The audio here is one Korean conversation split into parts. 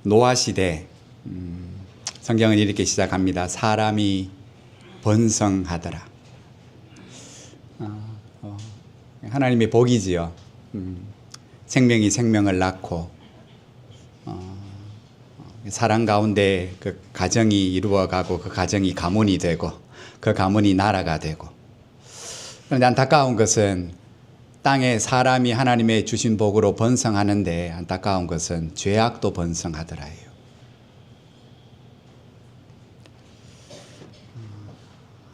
노아 시대 성경은 이렇게 시작합니다. 사람이 번성하더라. 하나님의 복이지요. 생명이 생명을 낳고 사랑 가운데 그 가정이 이루어가고 그 가정이 가문이 되고 그 가문이 나라가 되고. 그런데 안타까운 것은 땅에 사람이 하나님의 주신 복으로 번성하는데 안타까운 것은 죄악도 번성하더라요.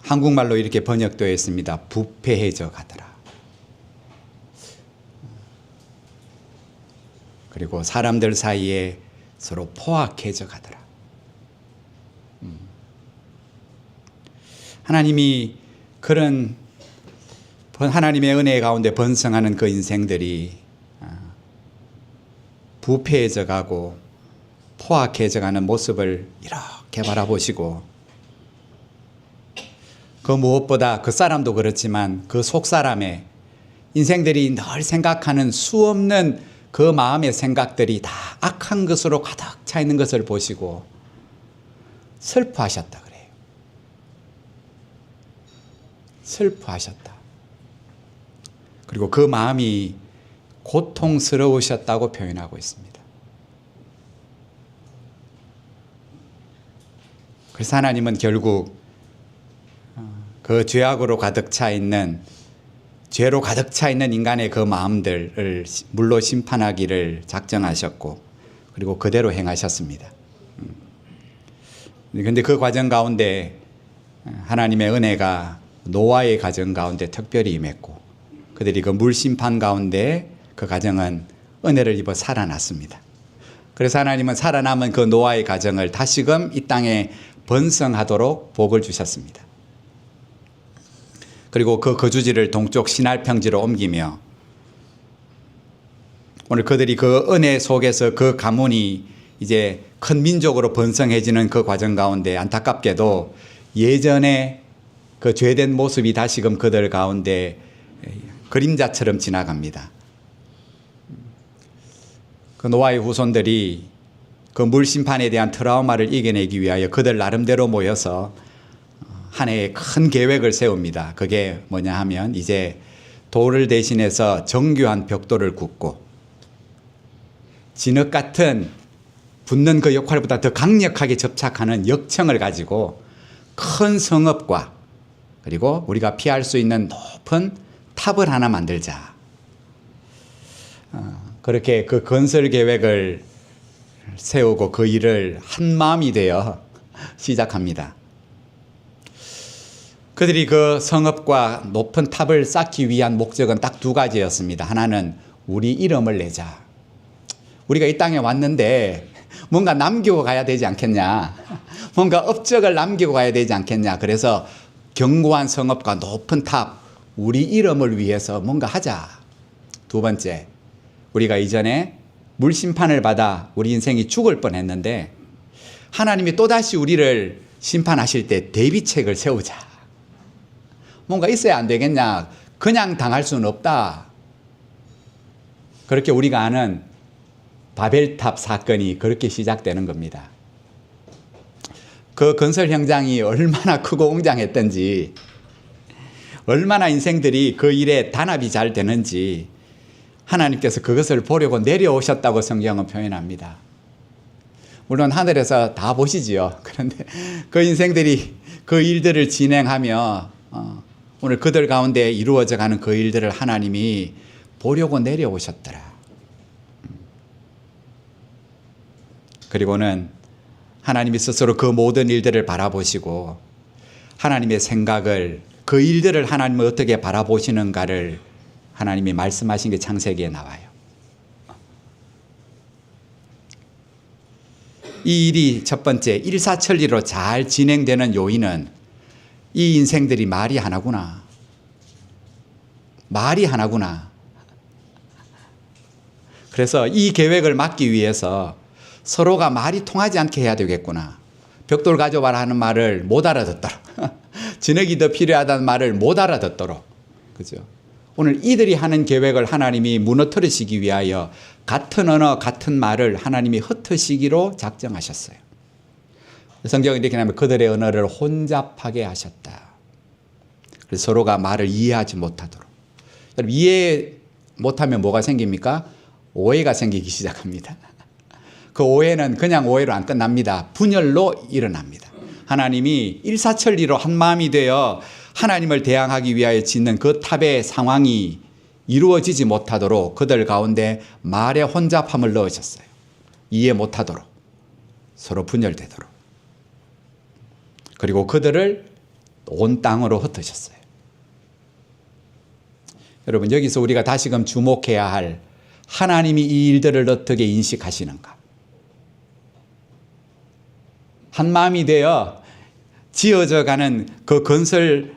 한국말로 이렇게 번역되어 있습니다. 부패해져 가더라. 그리고 사람들 사이에 서로 포악해져 가더라. 하나님이 그런 하나님의 은혜 가운데 번성하는 그 인생들이 부패해져 가고 포악해져 가는 모습을 이렇게 바라보시고, 그 무엇보다 그 사람도 그렇지만 그 속사람의 인생들이 늘 생각하는 수없는 그 마음의 생각들이 다 악한 것으로 가득 차 있는 것을 보시고 슬퍼하셨다 그래요. 슬퍼하셨다. 그리고 그 마음이 고통스러우셨다고 표현하고 있습니다. 그래서 하나님은 결국 그 죄악으로 가득 차 있는, 죄로 가득 차 있는 인간의 그 마음들을 물로 심판하기를 작정하셨고, 그리고 그대로 행하셨습니다. 그런데 그 과정 가운데 하나님의 은혜가 노아의 가정 가운데 특별히 임했고, 그들이 그 물 심판 가운데 그 가정은 은혜를 입어 살아났습니다. 그래서 하나님은 살아남은 그 노아의 가정을 다시금 이 땅에 번성하도록 복을 주셨습니다. 그리고 그 거주지를 동쪽 시날 평지로 옮기며 오늘 그들이 그 은혜 속에서 그 가문이 이제 큰 민족으로 번성해지는 그 과정 가운데 안타깝게도 예전에 그 죄된 모습이 다시금 그들 가운데 그림자처럼 지나갑니다. 그 노아의 후손들이 그 물심판에 대한 트라우마를 이겨내기 위하여 그들 나름대로 모여서 한 해의 큰 계획을 세웁니다. 그게 뭐냐 하면 이제 돌을 대신해서 정교한 벽돌을 굽고 진흙 같은 붙는 그 역할보다 더 강력하게 접착하는 역청을 가지고 큰 성읍과 그리고 우리가 피할 수 있는 높은 탑을 하나 만들자. 그렇게 그 건설 계획을 세우고 그 일을 한 마음이 되어 시작합니다. 그들이 그 성읍과 높은 탑을 쌓기 위한 목적은 딱 두 가지였습니다. 하나는 우리 이름을 내자. 우리가 이 땅에 왔는데 뭔가 남기고 가야 되지 않겠냐. 뭔가 업적을 남기고 가야 되지 않겠냐. 그래서 견고한 성읍과 높은 탑, 우리 이름을 위해서 뭔가 하자. 두 번째, 우리가 이전에 물심판을 받아 우리 인생이 죽을 뻔했는데 하나님이 또다시 우리를 심판하실 때 대비책을 세우자. 뭔가 있어야 안 되겠냐. 그냥 당할 수는 없다. 그렇게 우리가 아는 바벨탑 사건이 그렇게 시작되는 겁니다. 그 건설 현장이 얼마나 크고 웅장했던지, 얼마나 인생들이 그 일에 단합이 잘 되는지 하나님께서 그것을 보려고 내려오셨다고 성경은 표현합니다. 물론 하늘에서 다 보시지요. 그런데 그 인생들이 그 일들을 진행하며 오늘 그들 가운데 이루어져 가는 그 일들을 하나님이 보려고 내려오셨더라. 그리고는 하나님이 스스로 그 모든 일들을 바라보시고 하나님의 생각을, 그 일들을 하나님은 어떻게 바라보시는가를 하나님이 말씀하신 게 창세기에 나와요. 이 일이 첫 번째 일사천리로 잘 진행되는 요인은 이 인생들이 말이 하나구나. 말이 하나구나. 그래서 이 계획을 막기 위해서 서로가 말이 통하지 않게 해야 되겠구나. 벽돌 가져와라 하는 말을 못 알아듣도록. 진흙이 더 필요하다는 말을 못 알아듣도록. 그죠? 오늘 이들이 하는 계획을 하나님이 무너뜨리시기 위하여 같은 언어, 같은 말을 하나님이 흩으시기로 작정하셨어요. 성경이 이렇게 나면 그들의 언어를 혼잡하게 하셨다. 그래서 서로가 말을 이해하지 못하도록. 여러분, 이해 못하면 뭐가 생깁니까? 오해가 생기기 시작합니다. 그 오해는 그냥 오해로 안 끝납니다. 분열로 일어납니다. 하나님이 일사천리로 한 마음이 되어 하나님을 대항하기 위하여 짓는 그 탑의 상황이 이루어지지 못하도록 그들 가운데 말의 혼잡함을 넣으셨어요. 이해 못하도록, 서로 분열되도록. 그리고 그들을 온 땅으로 흩으셨어요. 여러분, 여기서 우리가 다시금 주목해야 할, 하나님이 이 일들을 어떻게 인식하시는가? 한 마음이 되어 지어져 가는 그 건설의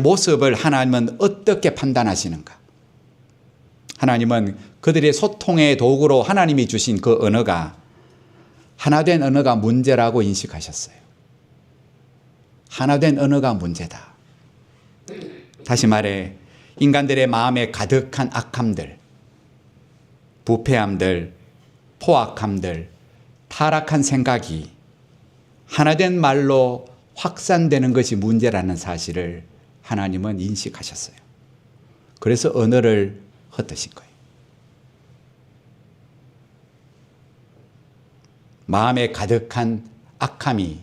모습을 하나님은 어떻게 판단하시는가? 하나님은 그들의 소통의 도구로 하나님이 주신 그 언어가 하나된 언어가 문제라고 인식하셨어요. 하나된 언어가 문제다. 다시 말해, 인간들의 마음에 가득한 악함들, 부패함들, 포악함들, 타락한 생각이 하나된 말로 확산되는 것이 문제라는 사실을 하나님은 인식하셨어요. 그래서 언어를 흩으신 거예요. 마음에 가득한 악함이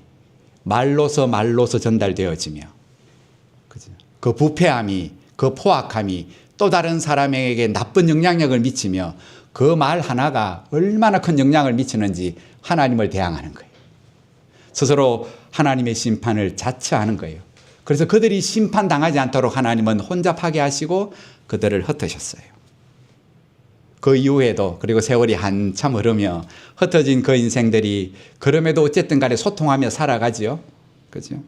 말로서 전달되어지며 그 부패함이, 그 포악함이 또 다른 사람에게 나쁜 영향력을 미치며 그 말 하나가 얼마나 큰 영향을 미치는지 하나님을 대항하는 거예요. 스스로 하나님의 심판을 자처하는 거예요. 그래서 그들이 심판당하지 않도록 하나님은 혼잡하게 하시고 그들을 흩으셨어요. 그 이후에도, 그리고 세월이 한참 흐르며 흩어진 그 인생들이 그럼에도 어쨌든 간에 소통하며 살아가지요. 그죠?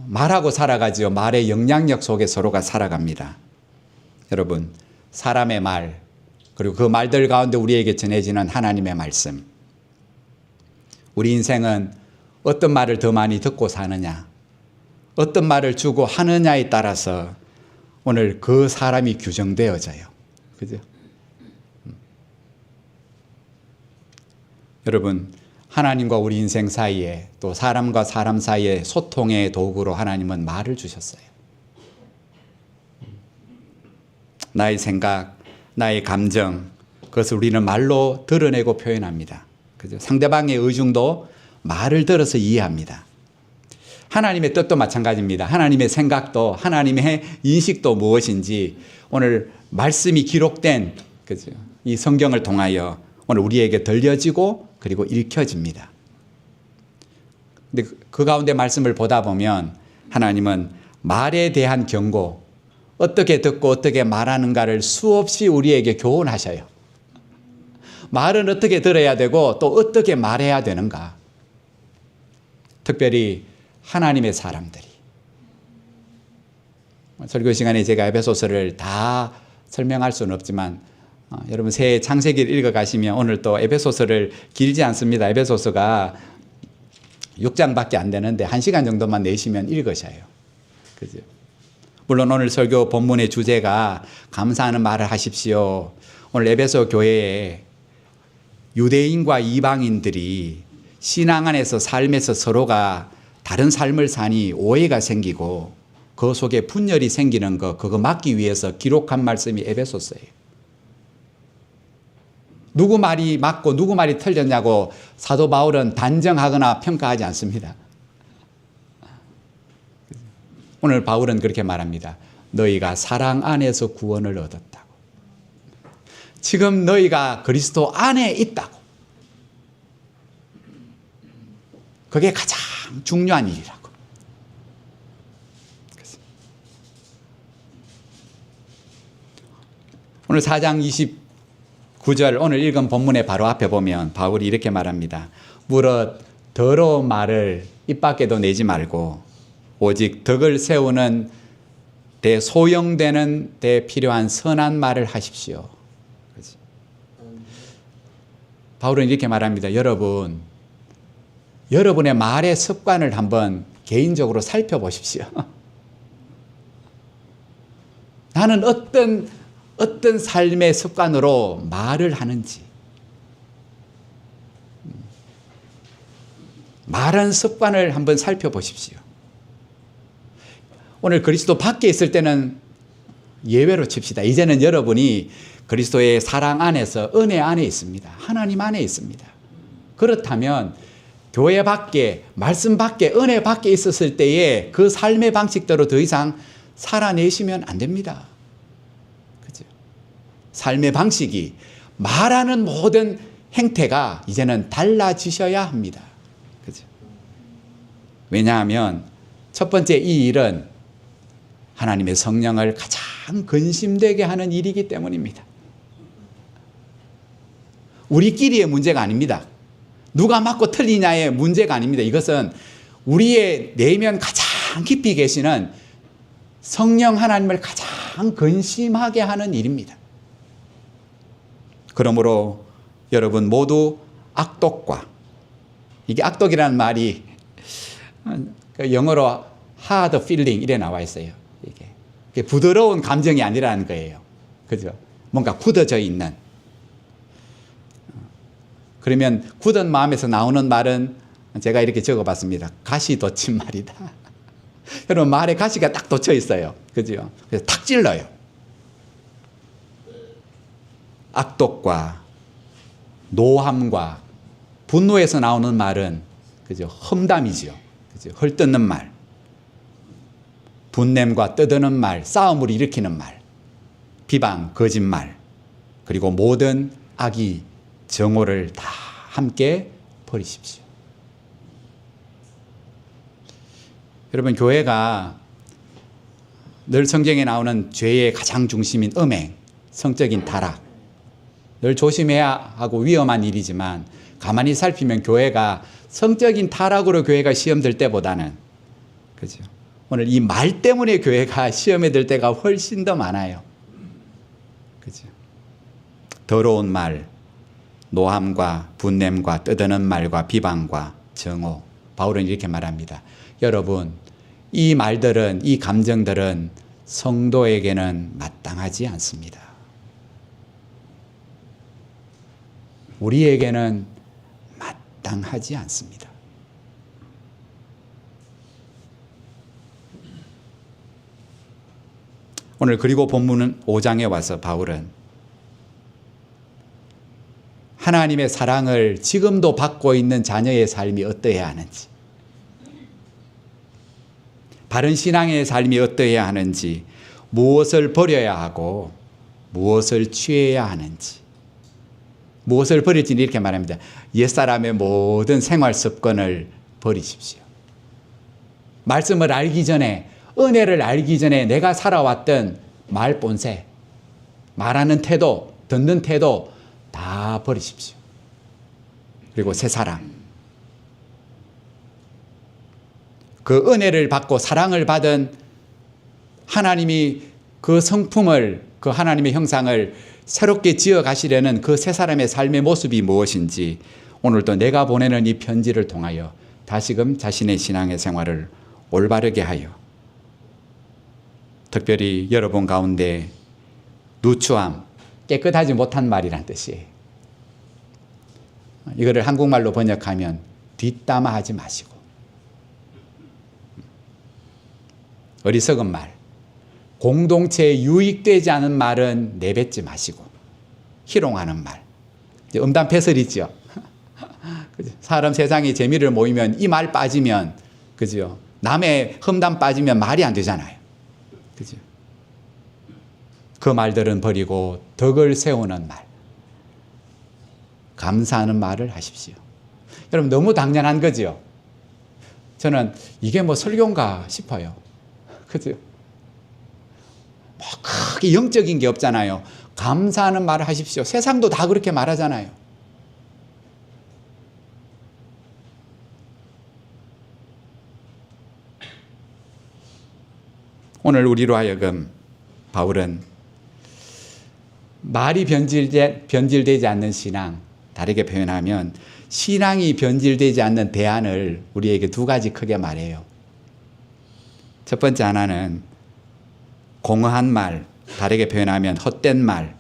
말하고 살아가지요. 말의 영향력 속에 서로가 살아갑니다. 여러분, 사람의 말, 그리고 그 말들 가운데 우리에게 전해지는 하나님의 말씀. 우리 인생은 어떤 말을 더 많이 듣고 사느냐, 어떤 말을 주고 하느냐에 따라서 오늘 그 사람이 규정되어져요. 그죠? 여러분, 하나님과 우리 인생 사이에, 또 사람과 사람 사이에 소통의 도구로 하나님은 말을 주셨어요. 나의 생각, 나의 감정, 그것을 우리는 말로 드러내고 표현합니다. 그죠? 상대방의 의중도 말을 들어서 이해합니다. 하나님의 뜻도 마찬가지입니다. 하나님의 생각도, 하나님의 인식도 무엇인지 오늘 말씀이 기록된, 그죠? 이 성경을 통하여 오늘 우리에게 들려지고 그리고 읽혀집니다. 근데 그 가운데 말씀을 보다 보면 하나님은 말에 대한 경고, 어떻게 듣고 어떻게 말하는가를 수없이 우리에게 교훈하셔요. 말은 어떻게 들어야 되고 또 어떻게 말해야 되는가. 특별히 하나님의 사람들이. 설교 시간에 제가 에베소서를 다 설명할 수는 없지만 여러분 새 창세기를 읽어가시면 오늘 또 에베소서를 길지 않습니다. 에베소서가 6장밖에 안 되는데 1시간 정도만 내시면 읽으셔요. 그죠? 물론 오늘 설교 본문의 주제가 감사하는 말을 하십시오. 오늘 에베소 교회에 유대인과 이방인들이 신앙 안에서 삶에서 서로가 다른 삶을 사니 오해가 생기고 그 속에 분열이 생기는 거, 그거 막기 위해서 기록한 말씀이 에베소서예요. 누구 말이 맞고 누구 말이 틀렸냐고 사도 바울은 단정하거나 평가하지 않습니다. 오늘 바울은 그렇게 말합니다. 너희가 사랑 안에서 구원을 얻었다고. 지금 너희가 그리스도 안에 있다고. 그게 가장 중요한 일이라고. 오늘 4장 29절 오늘 읽은 본문의 바로 앞에 보면 바울이 이렇게 말합니다. 무릇 더러운 말을 입 밖에도 내지 말고 오직 덕을 세우는 데 소용되는 데 필요한 선한 말을 하십시오. 그렇지? 바울은 이렇게 말합니다. 여러분의 말의 습관을 한번 개인적으로 살펴보십시오. 나는 어떤 어떤 삶의 습관으로 말을 하는지, 말하는 습관을 한번 살펴보십시오. 오늘 그리스도 밖에 있을 때는 예외로 칩시다. 이제는 여러분이 그리스도의 사랑 안에서 은혜 안에 있습니다. 하나님 안에 있습니다. 그렇다면 교회 밖에, 말씀 밖에, 은혜 밖에 있었을 때에 그 삶의 방식대로 더 이상 살아내시면 안 됩니다. 그죠? 삶의 방식이, 말하는 모든 행태가 이제는 달라지셔야 합니다. 그죠? 왜냐하면 첫 번째 이 일은 하나님의 성령을 가장 근심되게 하는 일이기 때문입니다. 우리끼리의 문제가 아닙니다. 누가 맞고 틀리냐의 문제가 아닙니다. 이것은 우리의 내면 가장 깊이 계시는 성령 하나님을 가장 근심하게 하는 일입니다. 그러므로 여러분 모두 악독과, 이게 악독이라는 말이 영어로 hard feeling 이래 나와 있어요. 이게 부드러운 감정이 아니라는 거예요. 그죠? 뭔가 굳어져 있는. 그러면 굳은 마음에서 나오는 말은 제가 이렇게 적어봤습니다. 가시 돋친 말이다. 여러분 말에 가시가 딱 돋쳐 있어요. 그죠? 그래서 탁 찔러요. 악독과 노함과 분노에서 나오는 말은 그죠? 험담이죠. 그죠? 헐뜯는 말, 분냄과 떠드는 말, 싸움을 일으키는 말, 비방, 거짓말, 그리고 모든 악의 정오를 다 함께 버리십시오. 여러분 교회가 늘 성경에 나오는 죄의 가장 중심인 음행, 성적인 타락, 늘 조심해야 하고 위험한 일이지만 가만히 살피면 교회가 성적인 타락으로 교회가 시험 들 때보다는, 그죠? 오늘 이 말 때문에 교회가 시험에 들 때가 훨씬 더 많아요. 그죠? 더러운 말, 노함과 분냄과 떠드는 말과 비방과 정오. 바울은 이렇게 말합니다. 여러분, 이 말들은, 이 감정들은 성도에게는 마땅하지 않습니다. 우리에게는 마땅하지 않습니다. 오늘 그리고 본문은 5장에 와서 바울은 하나님의 사랑을 지금도 받고 있는 자녀의 삶이 어떠해야 하는지, 바른 신앙의 삶이 어떠해야 하는지, 무엇을 버려야 하고 무엇을 취해야 하는지, 무엇을 버릴지는 이렇게 말합니다. 옛사람의 모든 생활 습관을 버리십시오. 말씀을 알기 전에, 은혜를 알기 전에 내가 살아왔던 말 본새, 말하는 태도, 듣는 태도 다 버리십시오. 그리고 새 사랑. 그 은혜를 받고 사랑을 받은 하나님이 그 성품을, 그 하나님의 형상을 새롭게 지어가시려는 그 새 사람의 삶의 모습이 무엇인지 오늘도 내가 보내는 이 편지를 통하여 다시금 자신의 신앙의 생활을 올바르게 하여, 특별히 여러분 가운데 누추함, 깨끗하지 못한 말이란 뜻이에요. 이거를 한국말로 번역하면 뒷담화하지 마시고, 어리석은 말, 공동체에 유익되지 않은 말은 내뱉지 마시고, 희롱하는 말, 음담패설이죠. 사람 세상에 재미를 모이면 이 말 빠지면, 그죠? 남의 험담 빠지면 말이 안 되잖아요. 그죠? 그 말들은 버리고 덕을 세우는 말, 감사하는 말을 하십시오. 여러분 너무 당연한 거죠. 저는 이게 뭐 설교인가 싶어요. 그죠? 뭐 크게 영적인 게 없잖아요. 감사하는 말을 하십시오. 세상도 다 그렇게 말하잖아요. 오늘 우리로 하여금 바울은 말이 변질되지 않는 신앙, 다르게 표현하면 신앙이 변질되지 않는 대안을 우리에게 두 가지 크게 말해요. 첫 번째 하나는 공허한 말, 다르게 표현하면 헛된 말,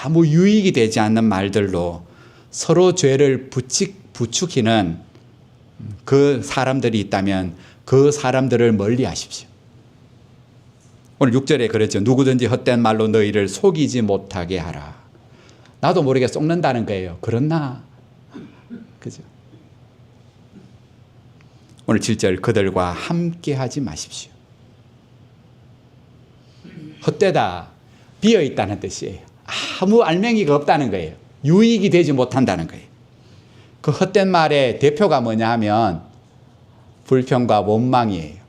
아무 유익이 되지 않는 말들로 서로 죄를 부추기는 그 사람들이 있다면 그 사람들을 멀리 하십시오. 오늘 6절에 그랬죠. 누구든지 헛된 말로 너희를 속이지 못하게 하라. 나도 모르게 속는다는 거예요. 그렇나? 그죠? 오늘 7절 그들과 함께 하지 마십시오. 헛되다, 비어있다는 뜻이에요. 아무 알맹이가 없다는 거예요. 유익이 되지 못한다는 거예요. 그 헛된 말의 대표가 뭐냐 하면 불평과 원망이에요.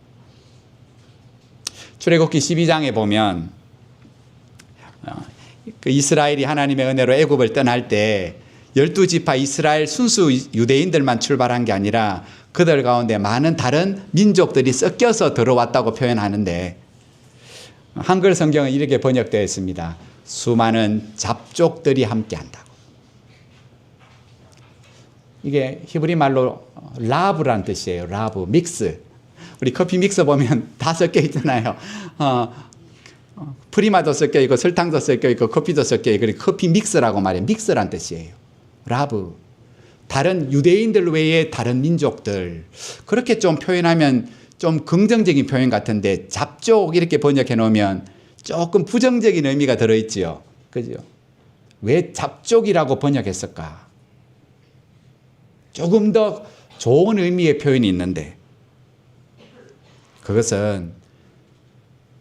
출애굽기 12장에 보면 그 이스라엘이 하나님의 은혜로 애굽을 떠날 때 12지파 이스라엘 순수 유대인들만 출발한 게 아니라 그들 가운데 많은 다른 민족들이 섞여서 들어왔다고 표현하는데 한글 성경은 이렇게 번역되어 있습니다. 수많은 잡족들이 함께한다고. 이게 히브리 말로 라브란 뜻이에요. 라브, 믹스. 우리 커피 믹스 보면 다 섞여 있잖아요. 프리마도 섞여 있고 설탕도 섞여 있고 커피도 섞여 있고 커피 믹스라고 말해요. 믹스란 뜻이에요. 라브. 다른 유대인들 외에 다른 민족들. 그렇게 좀 표현하면 좀 긍정적인 표현 같은데 잡족 이렇게 번역해 놓으면 조금 부정적인 의미가 들어있지요. 그죠? 왜 잡족이라고 번역했을까? 조금 더 좋은 의미의 표현이 있는데 그것은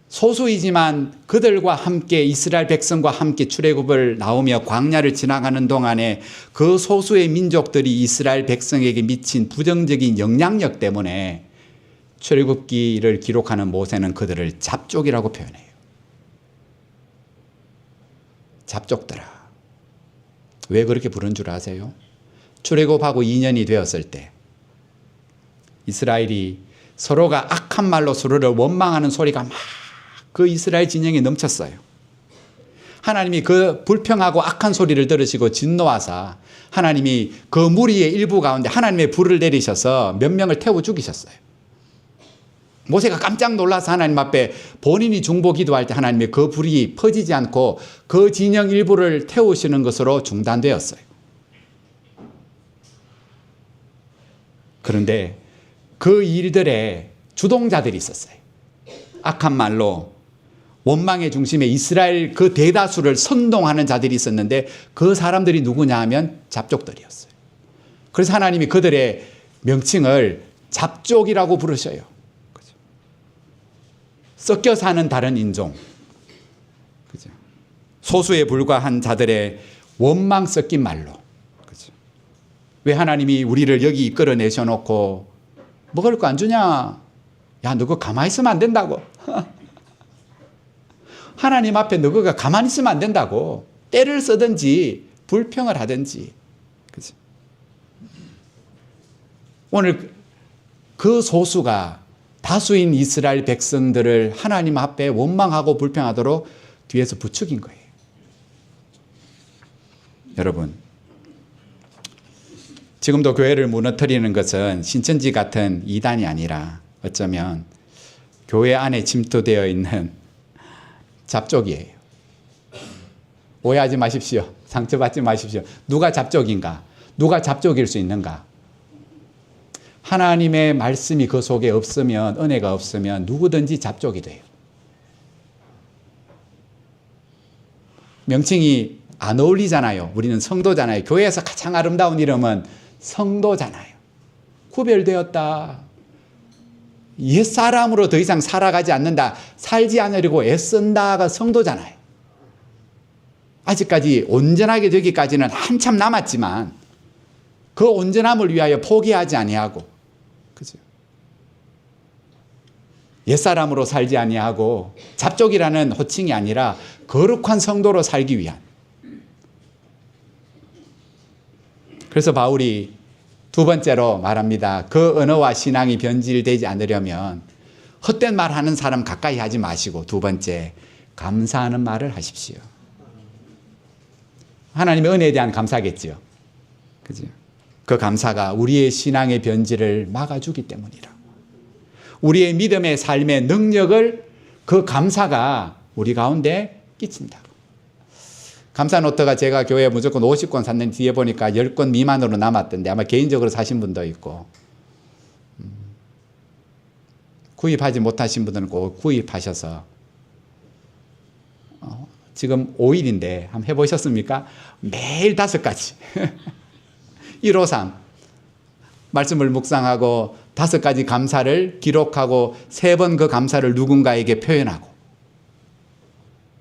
소수이지만 그들과 함께 이스라엘 백성과 함께 출애굽을 나오며 광야를 지나가는 동안에 그 소수의 민족들이 이스라엘 백성에게 미친 부정적인 영향력 때문에 출애굽기를 기록하는 모세는 그들을 잡족이라고 표현해요. 잡족들아. 왜 그렇게 부른 줄 아세요? 출애굽하고 2년이 되었을 때 이스라엘이 서로가 악한 말로 서로를 원망하는 소리가 막 그 이스라엘 진영에 넘쳤어요. 하나님이 그 불평하고 악한 소리를 들으시고 진노하사 하나님이 그 무리의 일부 가운데 하나님의 불을 내리셔서 몇 명을 태워 죽이셨어요. 모세가 깜짝 놀라서 하나님 앞에 본인이 중보 기도할 때 하나님이 그 불이 퍼지지 않고 그 진영 일부를 태우시는 것으로 중단되었어요. 그런데 그 일들에 주동자들이 있었어요. 악한 말로 원망의 중심에 이스라엘 그 대다수를 선동하는 자들이 있었는데 그 사람들이 누구냐 하면 잡족들이었어요. 그래서 하나님이 그들의 명칭을 잡족이라고 부르셔요. 그죠? 섞여 사는 다른 인종. 그죠? 소수에 불과한 자들의 원망 섞인 말로. 그죠? 왜 하나님이 우리를 여기 이끌어내셔 놓고 먹을 거 안 주냐? 야, 너 그거 가만히 있으면 안 된다고. 하나님 앞에 너가 가만히 있으면 안 된다고. 때를 쓰든지 불평을 하든지. 그치? 오늘 그 소수가 다수인 이스라엘 백성들을 하나님 앞에 원망하고 불평하도록 뒤에서 부추긴 거예요. 여러분, 지금도 교회를 무너뜨리는 것은 신천지 같은 이단이 아니라 어쩌면 교회 안에 침투되어 있는 잡족이에요. 오해하지 마십시오. 상처받지 마십시오. 누가 잡족인가? 누가 잡족일 수 있는가? 하나님의 말씀이 그 속에 없으면, 은혜가 없으면 누구든지 잡족이 돼요. 명칭이 안 어울리잖아요. 우리는 성도잖아요. 교회에서 가장 아름다운 이름은 성도잖아요. 구별되었다. 옛사람으로 더 이상 살아가지 않는다. 살지 않으려고 애쓴다가 성도잖아요. 아직까지 온전하게 되기까지는 한참 남았지만 그 온전함을 위하여 포기하지 아니하고, 그죠? 옛사람으로 살지 아니하고 잡족이라는 호칭이 아니라 거룩한 성도로 살기 위한. 그래서 바울이 두 번째로 말합니다. 그 언어와 신앙이 변질되지 않으려면 헛된 말 하는 사람 가까이 하지 마시고, 두 번째, 감사하는 말을 하십시오. 하나님의 은혜에 대한 감사겠죠. 그죠? 그 감사가 우리의 신앙의 변질을 막아주기 때문이라. 우리의 믿음의 삶의 능력을 그 감사가 우리 가운데 끼친다고. 감사 노트가 제가 교회에 무조건 50권 샀는데 뒤에 보니까 10권 미만으로 남았던데 아마 개인적으로 사신 분도 있고, 구입하지 못하신 분들은 꼭 구입하셔서 지금 5일인데 한번 해보셨습니까? 매일 5가지 153 말씀을 묵상하고 5가지 감사를 기록하고 3번 그 감사를 누군가에게 표현하고.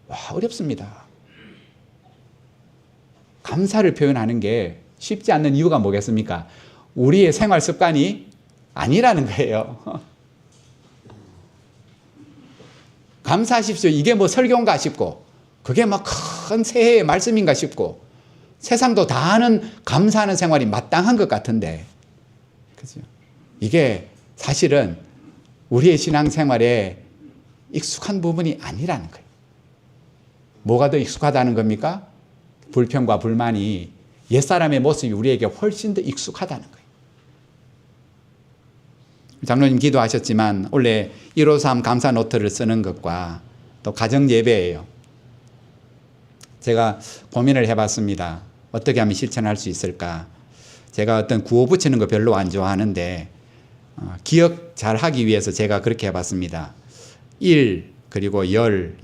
와, 어렵습니다. 감사를 표현하는 게 쉽지 않는 이유가 뭐겠습니까? 우리의 생활 습관이 아니라는 거예요. 감사하십시오. 이게 뭐 설교인가 싶고, 그게 막 큰 새해의 말씀인가 싶고, 세상도 다 아는 감사하는 생활이 마땅한 것 같은데, 그죠? 이게 사실은 우리의 신앙생활에 익숙한 부분이 아니라는 거예요. 뭐가 더 익숙하다는 겁니까? 불평과 불만이 옛사람의 모습이 우리에게 훨씬 더 익숙하다는 거예요. 장로님 기도하셨지만 원래 153 감사 노트를 쓰는 것과 또 가정 예배예요. 제가 고민을 해봤습니다. 어떻게 하면 실천할 수 있을까? 제가 어떤 구호 붙이는 거 별로 안 좋아하는데 기억 잘 하기 위해서 제가 그렇게 해봤습니다. 1 그리고 10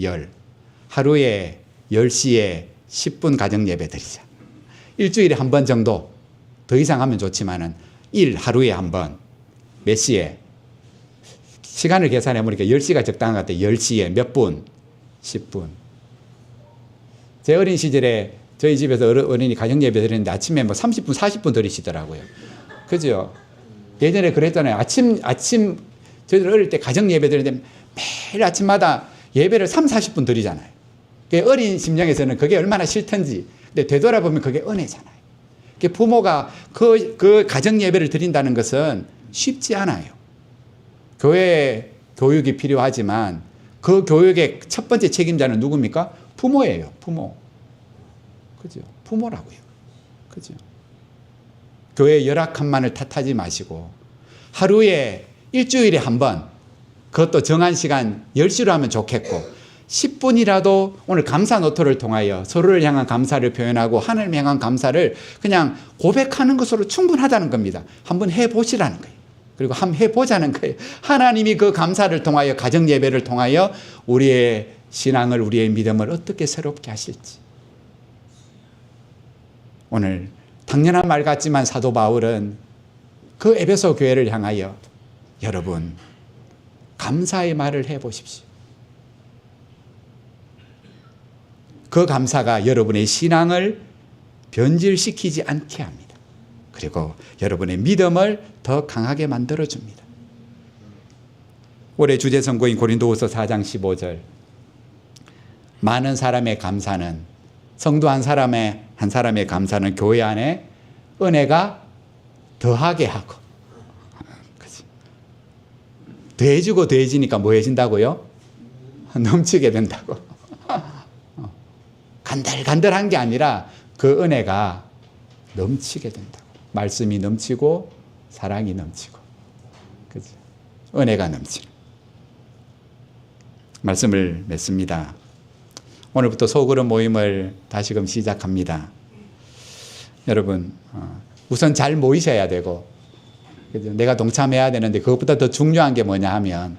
하루에 10시에 10분 가정 예배 드리자. 일주일에 한 번 정도, 더 이상 하면 좋지만은 1 하루에 한 번. 몇 시에? 시간을 계산해 보니까 10시가 적당한 것 같아요. 10시에 몇 분? 10분. 제 어린 시절에 저희 집에서 어린이 가정 예배 드리는데 아침에 뭐 30분, 40분 드리시더라고요. 그죠? 예전에 그랬잖아요. 아침 저희들 어릴 때 가정 예배 드리는데 매일 아침마다 예배를 3, 40분 드리잖아요. 어린 심령에서는 그게 얼마나 싫던지. 근데 되돌아보면 그게 은혜잖아요. 부모가 그 가정 예배를 드린다는 것은 쉽지 않아요. 교회 교육이 필요하지만 그 교육의 첫 번째 책임자는 누굽니까? 부모예요. 부모. 그죠? 부모라고요. 그죠? 교회 열악한만을 탓하지 마시고 하루에 일주일에 한 번, 그것도 정한 시간 10시로 하면 좋겠고 10분이라도 오늘 감사 노트를 통하여 서로를 향한 감사를 표현하고 하나님을 향한 감사를 그냥 고백하는 것으로 충분하다는 겁니다. 한번 해보시라는 거예요. 그리고 한번 해보자는 거예요. 하나님이 그 감사를 통하여 가정 예배를 통하여 우리의 신앙을 우리의 믿음을 어떻게 새롭게 하실지. 오늘 당연한 말 같지만 사도 바울은 그 에베소 교회를 향하여 여러분 감사의 말을 해보십시오. 그 감사가 여러분의 신앙을 변질시키지 않게 합니다. 그리고 여러분의 믿음을 더 강하게 만들어줍니다. 올해 주제 선고인 고린도후서 4장 15절 많은 사람의 감사는 성도 한 사람의 감사는 교회 안에 은혜가 더하게 하고 그치? 더해지고 더해지니까 뭐 해진다고요? 넘치게 된다고. 간들간들한 게 아니라 그 은혜가 넘치게 된다고. 말씀이 넘치고 사랑이 넘치고 그치? 은혜가 넘치는 말씀을 맺습니다. 오늘부터 소그룹 모임을 다시금 시작합니다. 여러분 우선 잘 모이셔야 되고 그죠? 내가 동참해야 되는데 그것보다 더 중요한 게 뭐냐 하면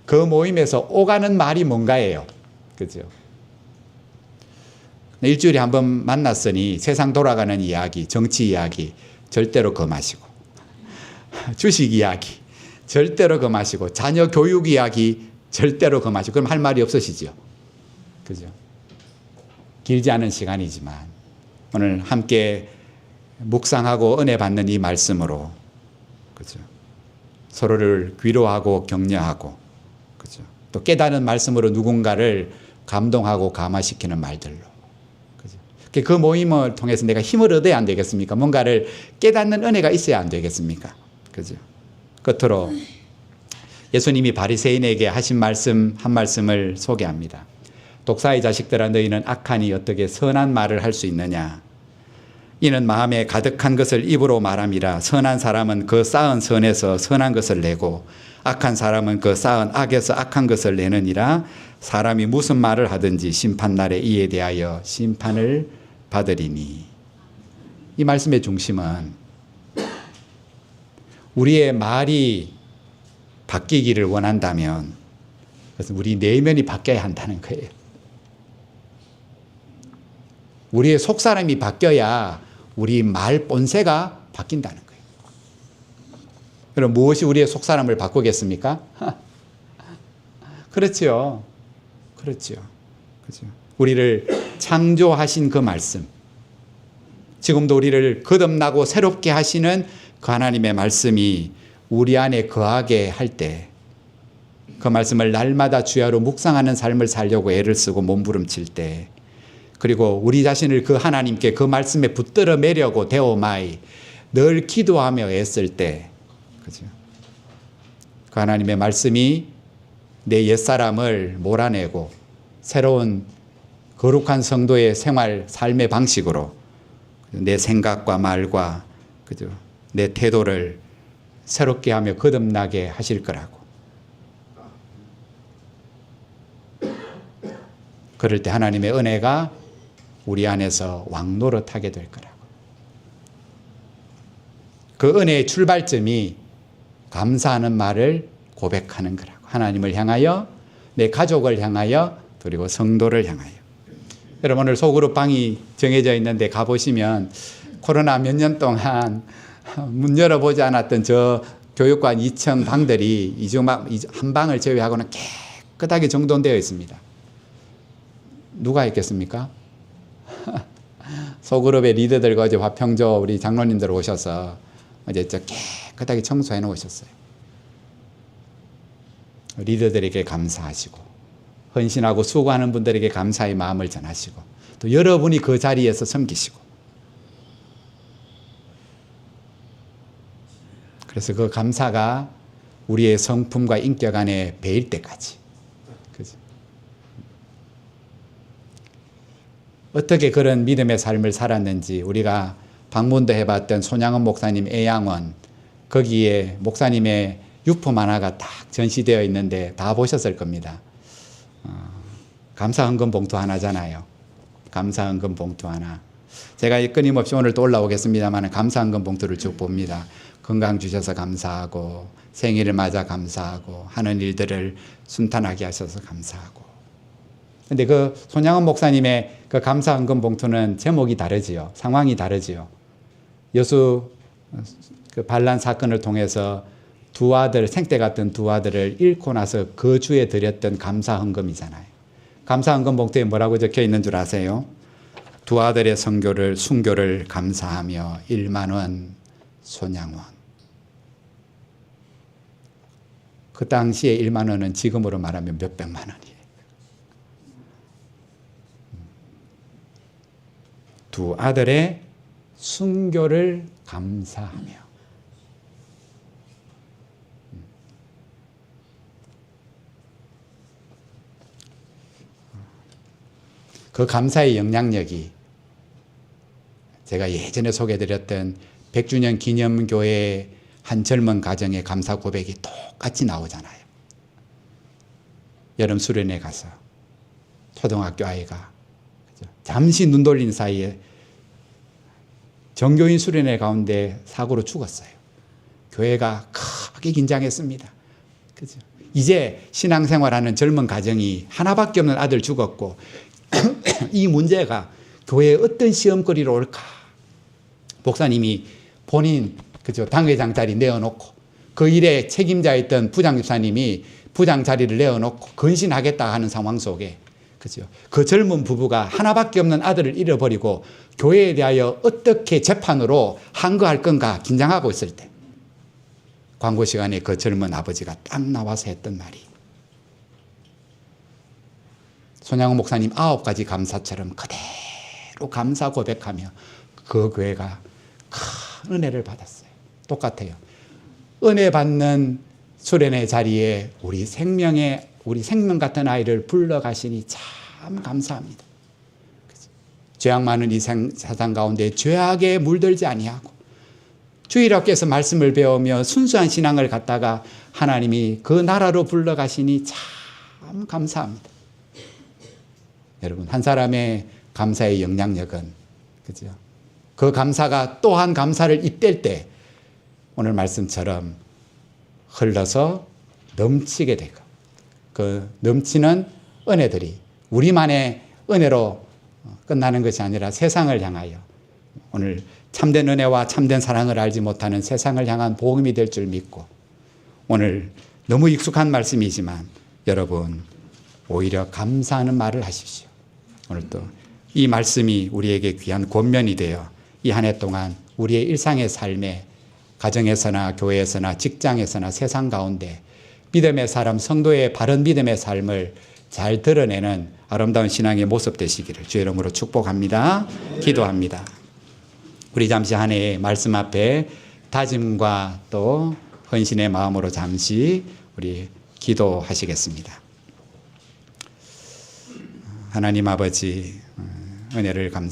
그 모임에서 오가는 말이 뭔가예요. 그죠? 일주일에 한 번 만났으니 세상 돌아가는 이야기, 정치 이야기 절대로 금하시고 주식 이야기 절대로 금하시고 자녀 교육 이야기 절대로 금하시고 그럼 할 말이 없으시죠. 그죠? 길지 않은 시간이지만 오늘 함께 묵상하고 은혜 받는 이 말씀으로 그죠? 서로를 위로하고 격려하고 그죠? 또 깨닫는 말씀으로 누군가를 감동하고 감화시키는 말들로 그죠? 그 모임을 통해서 내가 힘을 얻어야 안 되겠습니까? 뭔가를 깨닫는 은혜가 있어야 안 되겠습니까? 그죠? 끝으로 예수님이 바리새인에게 하신 말씀 한 말씀을 소개합니다. 독사의 자식들아 너희는 악하니 어떻게 선한 말을 할 수 있느냐? 이는 마음에 가득한 것을 입으로 말함이라. 선한 사람은 그 쌓은 선에서 선한 것을 내고 악한 사람은 그 쌓은 악에서 악한 것을 내느니라. 사람이 무슨 말을 하든지 심판날에 이에 대하여 심판을 받으리니. 이 말씀의 중심은 우리의 말이 바뀌기를 원한다면 그래서 우리 내면이 바뀌어야 한다는 거예요. 우리의 속사람이 바뀌어야 우리 말 본새가 바뀐다는 거예요. 그럼 무엇이 우리의 속사람을 바꾸겠습니까? 그렇지요. 그렇죠. 그렇죠. 우리를 창조하신 그 말씀, 지금도 우리를 거듭나고 새롭게 하시는 그 하나님의 말씀이 우리 안에 거하게 할 때 그 말씀을 날마다 주야로 묵상하는 삶을 살려고 애를 쓰고 몸부림칠 때 그리고 우리 자신을 그 하나님께 그 말씀에 붙들어 매려고 대오마이 늘 기도하며 애쓸 때 그죠? 그 하나님의 말씀이 내 옛사람을 몰아내고 새로운 거룩한 성도의 생활 삶의 방식으로 내 생각과 말과 그죠? 내 태도를 새롭게 하며 거듭나게 하실 거라고. 그럴 때 하나님의 은혜가 우리 안에서 왕노릇하게 될 거라고. 그 은혜의 출발점이 감사하는 말을 고백하는 거라고. 하나님을 향하여, 내 가족을 향하여, 그리고 성도를 향하여. 여러분 오늘 소그룹방이 정해져 있는데 가보시면 코로나 몇 년 동안 문 열어보지 않았던 저 교육관 2층 방들이 한 방을 제외하고는 깨끗하게 정돈되어 있습니다. 누가 했겠습니까? 소그룹의 리더들과 어제 화평조 우리 장로님들 오셔서 어제 깨끗하게 청소해 놓으셨어요. 리더들에게 감사하시고 헌신하고 수고하는 분들에게 감사의 마음을 전하시고 또 여러분이 그 자리에서 섬기시고 그래서 그 감사가 우리의 성품과 인격 안에 배일 때까지 그죠? 어떻게 그런 믿음의 삶을 살았는지 우리가 방문도 해봤던 손양원 목사님 애양원 거기에 목사님의 유품 하나가 딱 전시되어 있는데 다 보셨을 겁니다. 감사헌금 봉투 하나잖아요. 감사헌금 봉투 하나. 제가 끊임없이 오늘 또 올라오겠습니다만 감사헌금 봉투를 쭉 봅니다. 건강 주셔서 감사하고 생일을 맞아 감사하고 하는 일들을 순탄하게 하셔서 감사하고. 근데 그 손양원 목사님의 그 감사헌금 봉투는 제목이 다르지요. 상황이 다르지요. 여수 그 반란 사건을 통해서 두 아들, 생때 같은 두 아들을 잃고 나서 그 주에 드렸던 감사헌금이잖아요. 감사헌금 봉투에 뭐라고 적혀 있는 줄 아세요? 두 아들의 순교를 감사하며 1만 원 손양원. 그 당시에 1만 원은 지금으로 말하면 몇백만 원이에요. 두 아들의 순교를 감사하며. 그 감사의 영향력이 제가 예전에 소개해드렸던 100주년 기념교회 한 젊은 가정의 감사 고백이 똑같이 나오잖아요. 여름 수련회 가서 초등학교 아이가 잠시 눈 돌린 사이에 정교인 수련회 가운데 사고로 죽었어요. 교회가 크게 긴장했습니다. 그죠? 이제 신앙생활하는 젊은 가정이 하나밖에 없는 아들 죽었고 이 문제가 교회에 어떤 시험거리로 올까? 목사님이 본인 그죠 당회장 자리 내어놓고 그 일에 책임자였던 부장 집사님이 부장 자리를 내어놓고 건신하겠다 하는 상황 속에 그죠 그 젊은 부부가 하나밖에 없는 아들을 잃어버리고 교회에 대하여 어떻게 재판으로 항거할 건가 긴장하고 있을 때 광고 시간에 그 젊은 아버지가 딱 나와서 했던 말이 손양원 목사님 9가지 감사처럼 그대로 감사 고백하며 그 교회가 큰 은혜를 받았어요. 똑같아요. 은혜 받는 수련회 자리에 우리 생명 같은 아이를 불러가시니 참 감사합니다. 죄악 많은 이 세상 가운데 죄악에 물들지 아니하고 주일학교에서 말씀을 배우며 순수한 신앙을 갖다가 하나님이 그 나라로 불러가시니 참 감사합니다. 여러분, 한 사람의 감사의 영향력은, 그죠? 그 감사가 또한 감사를 잇댈 때 오늘 말씀처럼 흘러서 넘치게 되고, 그 넘치는 은혜들이 우리만의 은혜로 끝나는 것이 아니라 세상을 향하여, 오늘 참된 은혜와 참된 사랑을 알지 못하는 세상을 향한 복음이 될 줄 믿고, 오늘 너무 익숙한 말씀이지만 여러분 오히려 감사하는 말을 하십시오. 오늘 또 이 말씀이 우리에게 귀한 권면이 되어 이 한 해 동안 우리의 일상의 삶에, 가정에서나 교회에서나 직장에서나 세상 가운데 믿음의 사람, 성도의 바른 믿음의 삶을 잘 드러내는 아름다운 신앙의 모습 되시기를 주의 이름으로 축복합니다. 기도합니다. 우리 잠시 한 해의 말씀 앞에 다짐과 또 헌신의 마음으로 잠시 우리 기도하시겠습니다. 하나님 아버지, 은혜를 감사합니다.